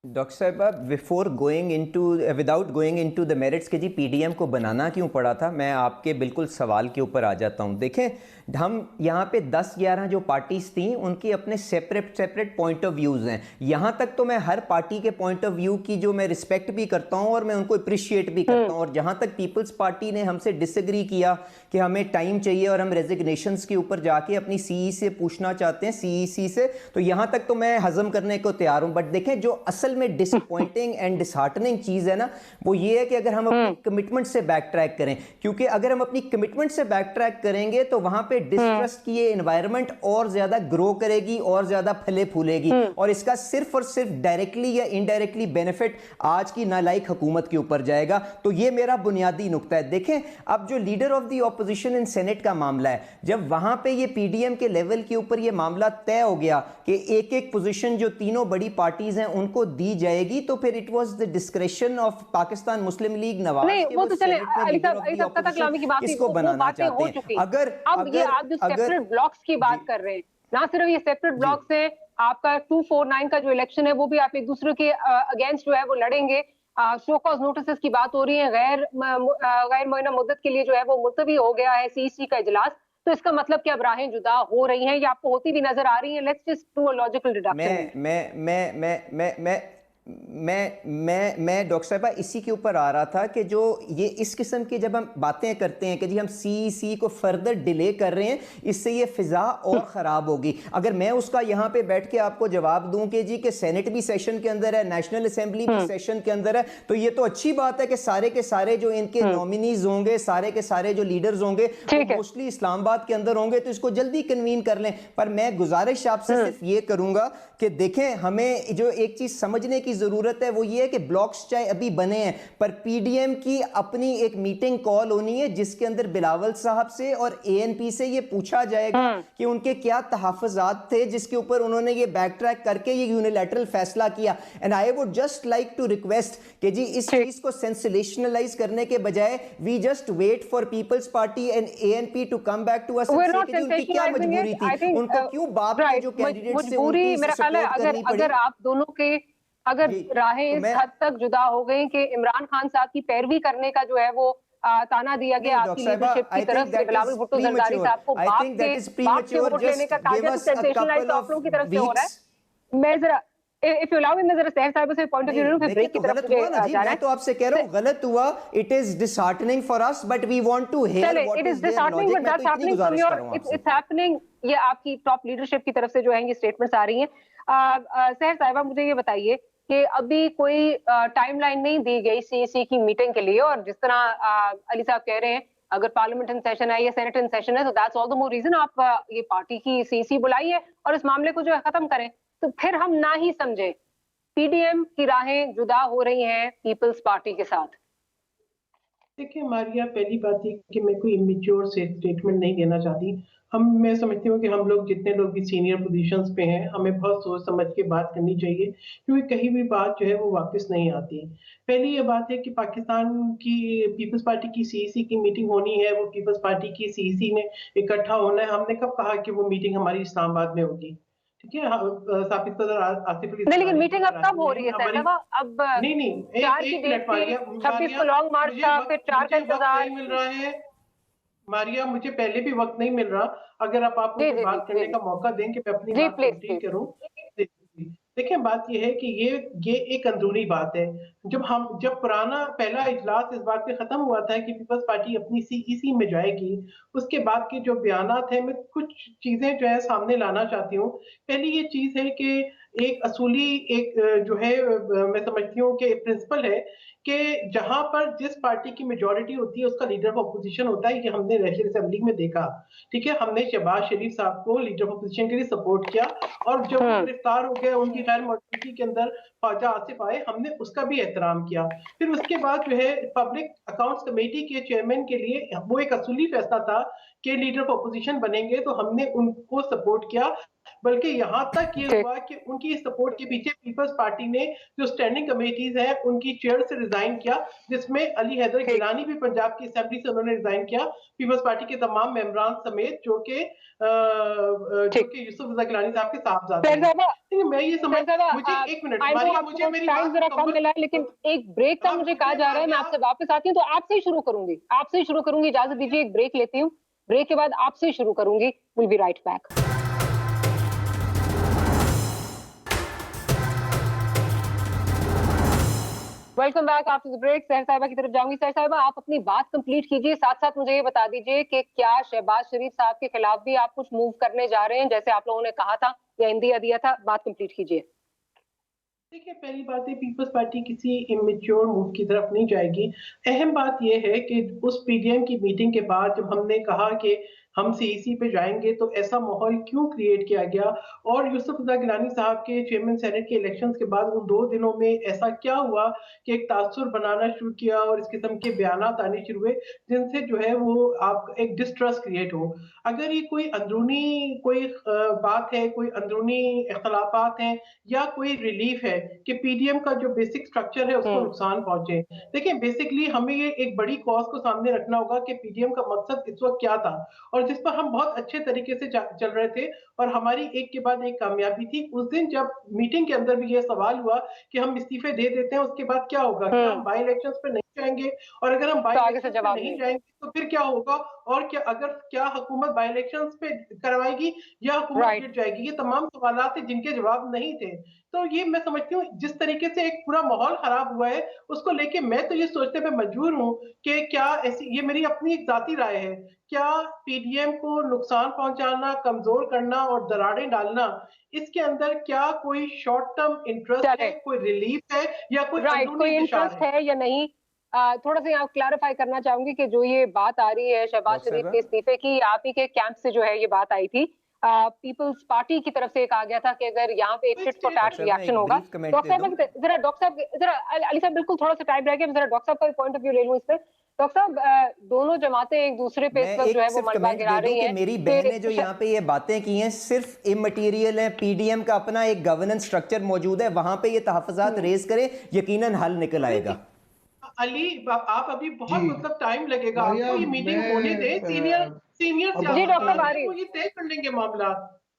डॉक्टर साहिबा, before going into without going into the merits के जी पीडीएम को बनाना क्यों पड़ा था, मैं आपके बिल्कुल सवाल के ऊपर आ जाता हूं। देखें, हम यहाँ पे 10-11 जो पार्टीज थी उनकी अपने सेपरेट पॉइंट ऑफ व्यूज़ हैं। यहाँ तक तो मैं हर पार्टी के पॉइंट ऑफ व्यू की जो मैं रिस्पेक्ट भी करता हूँ और मैं उनको अप्रिशिएट भी करता हूँ। और जहाँ तक पीपल्स पार्टी ने हमसे डिसएग्री किया कि हमें टाइम चाहिए और हम रेजिग्नेशंस के ऊपर जाके अपनी सीई से पूछना चाहते हैं, सीईसी से, तो यहाँ तक तो मैं हजम करने को तैयार हूँ। बट देखें, जो असल में डिसअपॉइंटिंग एंड डिसहार्टनिंग चीज़ है ना, वो ये है कि अगर हम अपनी कमिटमेंट से बैक ट्रैक करें, क्योंकि अगर हम अपनी कमिटमेंट से बैक ट्रैक करेंगे तो वहां पे डिस्ट्रस्ट की ये एनवायरनमेंट और ज्यादा ग्रो करेगी और ज्यादा फले फूलेगी, और इसका सिर्फ और सिर्फ डायरेक्टली या इनडायरेक्टली बेनिफिट आज की नालायक हुकूमत के ऊपर जाएगा। तो ये मेरा बुनियादी नुक्ता है। देखें, अब जो leader of the opposition in senate का मामला है, जब वहां पे ये पीडीएम के लेवल के ऊपर ये मामला तय हो गया कि एक एक पोजीशन जो तीनों बड़ी पार्टीज हैं उनको दी जाएगी, तो फिर it was the discretion of Pakistan Muslim league Nawaz. नहीं, वो तो चले अली साहब कलामी की बात इसको बनाना चाहते हैं। अगर अब ये आप जो सेपरेट ब्लॉक्स की बात कर रहे हैं, ना सिर्फ ये सेपरेट ब्लॉक्स हैं, आपका 249 का जो इलेक्शन है वो भी आप एक दूसरे के अगेंस्ट जो है वो लड़ेंगे। शो कॉज नोटिस की बात हो रही है, गैर मुअय्यना मुद्दत के लिए जो है वो मुलतवी हो गया है सीईसी का इजलास। तो इसका मतलब कि अब राहें जुदा हो रही हैं या आपको होती भी नजर आ रही हैं? Let's just do a logical deduction. मैं डॉक्टर साहबा इसी के ऊपर आ रहा था कि जो ये इस किस्म की जब हम बातें करते हैं कि जी हम सीईसी को फर्दर डिले कर रहे हैं, इससे ये फिजा और ख़राब होगी। अगर मैं उसका यहाँ पे बैठ के आपको जवाब दूं कि जी के सेनेट भी सेशन के अंदर है, नेशनल असेंबली भी सेशन के अंदर है, तो ये तो अच्छी बात है कि सारे के सारे जो इनके नॉमिनीज होंगे, सारे के सारे जो लीडर्स होंगे वो मोस्टली इस्लामाबाद के अंदर होंगे, तो इसको जल्दी कन्वीन कर लें। पर मैं गुजारिश आपसे सिर्फ ये करूंगा कि देखें, हमें जो एक चीज समझने की जरूरत है वो ये है कि ब्लॉक्स चाहे अभी बने हैं, पर पीडीएम की अपनी एक मीटिंग कॉल होनी है जिसके अंदर बिलावल साहब से और एएनपी से ये पूछा जाएगा कि उनके क्या तहफ़्फ़ुज़ात थे जिसके ऊपर उन्होंने ये बैक ट्रैक करके ये यूनिलैटरल फैसला किया। And I would just like to request कि जी इस चीज को सेंसेशनलाइज करने के बजाय we just wait for Peoples Party and ANP to come back to us and say कि उनकी क्या मजबूरी थी, उनको क्यों बाप के जो कैंडिडेट से उनकी अगर आप दोनों के अगर राहें इस हद तक जुदा हो गई कि इमरान खान साहब की पैरवी करने का जो है वो ताना दिया गया आपकी लीडरशिप की तरफ से, बिलावल भुट्टो जरदारी साहब को बाप से वोट लेने का टारगेट सेंसेशनलाइज आप लोगों की तरफ से हो रहा है। मैं जरा इफ यू अलाउ मी, मैं जरा सहर साहब से पॉइंट ऑफ व्यू फिर ब्रेक की तरफ जाना है। मैं तो आपसे कह रहा हूं गलत हुआ, it is disheartening for us but we want to hear what is disheartening, but that's happening from your, it's happening, ये आपकी टॉप लीडरशिप की तरफ से जो है ये स्टेटमेंट्स आ रही हैं। सहर साहिबा, मुझे ये बताइए कि अभी कोई टाइमलाइन नहीं दी गई सीईसी की मीटिंग के लिए, और जिस तरह अली साहब कह रहे हैं अगर पार्लियामेंट इन सेशन है या सेनेट इन सेशन है तो that's all the more reason आप ये पार्टी की सीईसी बुलाइए और इस मामले को जो है खत्म करें। तो फिर हम ना ही समझे पीडीएम की राहें जुदा हो रही हैं पीपल्स पार्टी के साथ। देखिए मारिया, पहली बात है कि मैं कोई इमेच्योर स्टेटमेंट नहीं देना चाहती। मैं समझती हूँ कि हम लोग जितने लोग भी सीनियर पोजीशंस पे हैं, हमें बहुत सोच समझ के बात करनी चाहिए, क्योंकि कहीं भी बात जो है वो वापस नहीं आती। पहली ये बात है कि पाकिस्तान की पीपल्स पार्टी की सीईसी की मीटिंग होनी है, वो पीपल्स पार्टी की सीईसी में इकट्ठा होना है। हमने कब कहा कि वो मीटिंग हमारी इस्लामाबाद में होगी? ठीक है, साबित सदर आसिफ अली, लेकिन मीटिंग अब कब हो रही है साहब? अब नहीं 26 को लॉन्ग मार्च का, फिर 4 का इंतजार मिल रहा है। मारिया, मुझे पहले भी वक्त नहीं मिल रहा, अगर आप मुझे बात करने का मौका दें कि मैं अपनी बात कंप्लीट करूं। देखिए, बात यह है कि ये एक अंदरूनी बात है। जब पुराना पहला इजलास इस बात पे खत्म हुआ था कि पीपल्स पार्टी अपनी सीईसी में जाएगी, उसके बाद के जो बयानात हैं, मैं कुछ चीजें जो है सामने लाना चाहती हूँ। पहली ये चीज है कि एक असूली एक जो है मैं समझती हूँ कि प्रिंसिपल है कि जहां पर जिस पार्टी की मेजोरिटी होती है उसका लीडर ऑफ अपोजिशन होता है। ये हमने नेशनल असेंबली में देखा, ठीक है। हमने शहबाज शरीफ साहब को लीडर ऑफ अपोजिशन के लिए सपोर्ट किया और जब वो गिरफ्तार हो गए उनकी गैर मौजूदगी के अंदर ख्वाजा आसिफ आए, हमने उसका भी एहतराम किया। फिर उसके बाद जो है पब्लिक अकाउंट्स कमेटी के चेयरमैन के लिए वो एक असूली फैसला था कि लीडर ऑफ अपोजिशन बनेंगे, तो हमने उनको सपोर्ट किया। बल्कि यहाँ तक ये हुआ कि उनकी सपोर्ट के पीछे पीपल्स पार्टी ने जो स्टैंडिंग कमेटीज हैं उनकी चेयर से रिजाइन किया, जिसमें अली हैदर गिलानी भी पंजाब की असेंबली से उन्होंने रिजाइन किया, पीपल्स पार्टी के तमाम मेंबरान समेत, जो कि यूसुफ रजा गिलानी साहब के साहबजादे हैं। मैं ये समझ, मुझे एक मिनट, मुझे मेरी टाइम जरा कम मिला है, लेकिन एक ब्रेक का मुझे कहा जा रहा है, मैं आपसे वापस आती हूँ, तो आपसे ही शुरू करूंगी, इजाजत दीजिए, एक ब्रेक लेती हूँ, ब्रेक के बाद आपसे ही शुरू करूंगी। Will be right back. Welcome back after the break. Sahar साहिबा की तरफ जाऊंगी। सहर साहिबा, आप अपनी बात कंप्लीट कीजिए, साथ साथ मुझे ये बता दीजिए कि क्या शहबाज शरीफ साहब के खिलाफ भी आप कुछ मूव करने जा रहे हैं, जैसे आप लोगों ने कहा था या इंदिया दिया था? बात कंप्लीट कीजिए। देखिए, पहली बात है, पीपल्स पार्टी किसी इमेच्योर मूव की तरफ नहीं जाएगी। अहम बात यह है कि उस पीडीएम की मीटिंग के बाद जब हमने कहा कि हम सीईसी पे जाएंगे, तो ऐसा माहौल क्यों क्रिएट किया गया, और यूसुफ रजा गिलानी साहब के चेयरमैन सेनेट के इलेक्शंस के बाद उन 2 दिनों में ऐसा क्या हुआ कि एक तासुर बनाना शुरू किया और इस किस्म के बयानात आने शुरू हुए जिनसे जो है वो आप एक डिस्ट्रस्ट क्रिएट हो। अगर ये कोई अंदरूनी कोई बात है, कोई अंदरूनी इख्तलाफात हैं या कोई रिलीफ है कि पीडीएम का जो बेसिक स्ट्रक्चर है उसको नुकसान पहुंचे, देखिए बेसिकली हमें ये एक बड़ी कॉज को सामने रखना होगा कि पीडीएम का मकसद इस वक्त क्या था, और जिस पर हम बहुत अच्छे तरीके से चल रहे थे और हमारी एक के बाद एक कामयाबी थी। उस दिन जब मीटिंग के अंदर भी ये सवाल हुआ कि हम इस्तीफे दे देते हैं, उसके बाद क्या होगा, क्या हम बाई इलेक्शंस पे नहीं जाएंगे, और अगर हम बाई इलेक्शंस पे नहीं जाएंगे तो फिर क्या होगा, और क्या हुकूमत बाई इलेक्शंस पे करवाएगी या हुकूमत गिर जाएगी। ये तमाम सवाल थे जिनके जवाब नहीं थे। तो ये मैं समझती हूँ जिस तरीके से एक पूरा माहौल खराब हुआ है, उसको लेके मैं तो ये सोचने पे मजबूर हूँ कि क्या ऐसी, ये मेरी अपनी एक जाती राय है, क्या पीडीएम को नुकसान पहुंचाना, कमजोर करना और दरारें डालना, इसके अंदर क्या कोई शॉर्ट टर्म इंटरेस्ट है, कोई रिलीफ है या कोई इंटरेस्ट है या नहीं? थोड़ा सा यहाँ क्लैरिफाई करना चाहूंगी कि जो ये बात आ रही है शहबाज शरीफ के इस्तीफे की, आप ही के कैंप से जो है ये बात आई थी, पीपल्स पार्टी की तरफ से कहा गया था कि अगर यहाँ पे एक टिट फॉर टैट रिएक्शन होगा। डॉक्टर साहब जरा अली साहब बिल्कुल थोड़ा सा टाइम रह गया, जरा डॉक्टर साहब का पॉइंट ऑफ व्यू ले लूं इस पे। डॉक्टर साहब, दोनों जमातें एक दूसरे पे इस वक्त जो है वो मलबा गिरा रही हैं। मेरी बहन ने जो यहाँ पे ये बातें की हैं सिर्फ इमटेरियल है, पीडीएम का अपना एक गवर्नेंस स्ट्रक्चर मौजूद है, वहां पे ये तहफ़्फ़ुज़ात रेज करें, यकीनन हल निकल आएगा। अली, आप अभी बहुत मतलब टाइम लगेगा, आपको ये मीटिंग होने दे, सीनियर सियासतदान वो ये तय कर लेंगे मामला,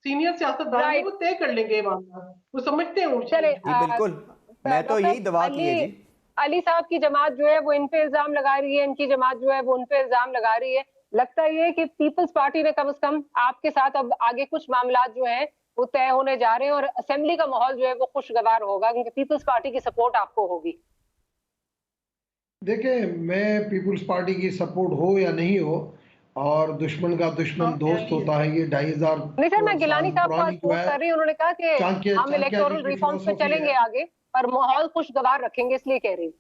सीनियर सियासतदान वो तय कर लेंगे मामला, वो समझते हैं। चले बिल्कुल, मैं तो यही दवा की है जी। अली साहब की जमात जो है वो इन पे इल्जाम लगा रही है, इनकी जमात जो है वो उन पे इल्जाम लगा रही है। लगता है कि पीपल्स पार्टी ने कम से कम आपके साथ अब आगे कुछ मामला जो है वो तय होने जा रहे हैं और असेंबली का माहौल जो है वो खुशगवार होगा, क्योंकि पीपल्स पार्टी की सपोर्ट आपको होगी। देखिए, मैं पीपल्स पार्टी की सपोर्ट हो या नहीं हो, और दुश्मन का दुश्मन दोस्त होता है, ये 2500 नहीं सर, मैं गिलानी साहब को सपोर्ट कर रही हूँ, उन्होंने कहा कि हम इलेक्टोरल रिफॉर्म्स पे चलेंगे आगे और माहौल खुशगवार रखेंगे, इसलिए कह रही हूँ।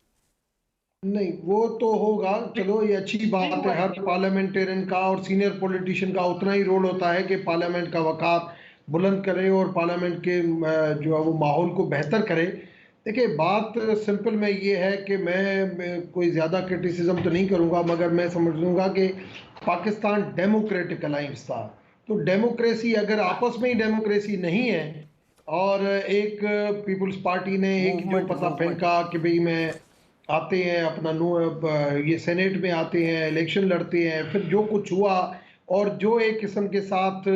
नहीं, वो तो होगा, चलो ये अच्छी बात है। हर पार्लियामेंटेरियन का और सीनियर पॉलिटिशियन का उतना ही रोल होता है कि पार्लियामेंट का वक़ार बुलंद करे और पार्लियामेंट के जो है वो माहौल को बेहतर करे। देखिए, बात सिंपल में ये है कि मैं कोई ज़्यादा क्रिटिसिज्म तो नहीं करूँगा, मगर मैं समझूंगा कि पाकिस्तान डेमोक्रेटिक अलायंस था, तो डेमोक्रेसी अगर आपस में ही डेमोक्रेसी नहीं है और एक पीपल्स पार्टी ने एक जो पता फेंका कि भाई मैं आते हैं अपना ये सेनेट में आते हैं, इलेक्शन लड़ते हैं, फिर जो कुछ हुआ और जो एक किस्म के साथ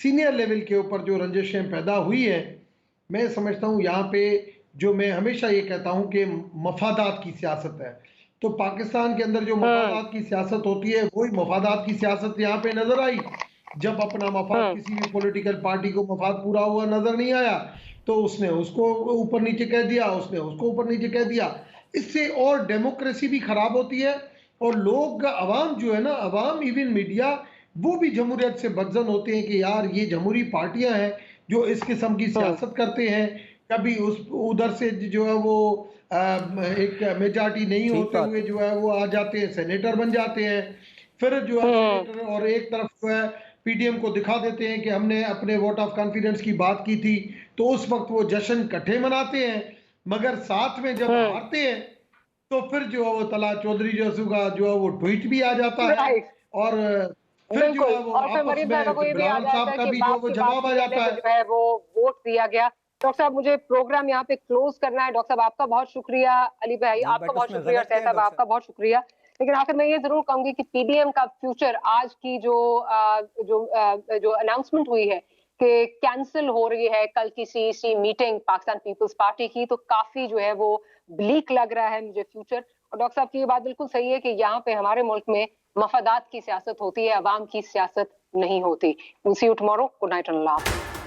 सीनियर लेवल के ऊपर जो रंजिशें पैदा हुई है, मैं समझता हूँ यहाँ पे जो मैं हमेशा ये कहता हूँ कि मफादात की सियासत है। तो पाकिस्तान के अंदर जो मफादात की सियासत होती है, वही मफादात की सियासत यहाँ पे नजर आई। जब अपना मफाद किसी भी पॉलिटिकल पार्टी को मफाद पूरा हुआ नजर नहीं आया, तो उसने उसको ऊपर नीचे कह दिया, उसने उसको ऊपर नीचे कह दिया। इससे और डेमोक्रेसी भी खराब होती है और लोग, अवाम जो है ना, अवाम इवन मीडिया, वो भी जमहूरियत से बदजन होते हैं कि यार ये जमहूरी पार्टियां हैं, जो इस किस्म की सियासत करते हैं। कभी उस उधर से जो है वो एक मेजॉरिटी नहीं होते हुए जो है वो आ जाते हैं, सेनेटर बन जाते हैं। फिर जो है सेनेटर और एक तरफ जो है पीडीएम को दिखा देते हैं कि हमने अपने वोट ऑफ कॉन्फिडेंस की बात की थी, तो उस वक्त वो जश्न इकट्ठे मनाते हैं, मगर साथ में जब हारते हैं तो फिर जो है वो तला चौधरी का जो है वो ट्वीट भी आ जाता है और फिर जो है वो आपस में बिलावल साहब का भी जो वो जवाब आ जाता है। वो वोट दिया गया। डॉक्टर साहब मुझे प्रोग्राम यहाँ पे क्लोज करना है। डॉक्टर साहब आपका बहुत शुक्रिया, अली भाई आपका बहुत शुक्रिया, सैयद साहब आपका बहुत शुक्रिया। लेकिन आखिर मैं ये जरूर कहूंगी कि पीडीएम का फ्यूचर आज की जो अनाउंसमेंट हुई है कि कैंसिल हो रही है कल की CEC meeting Pakistan Peoples Party की, तो काफी जो है वो ब्लीक लग रहा है मुझे फ्यूचर। और डॉक्टर साहब की ये बात बिल्कुल सही है कि यहाँ पे हमारे मुल्क में मफादात की सियासत होती है, अवाम की सियासत नहीं होती। We'll see you tomorrow. Good night and Allah.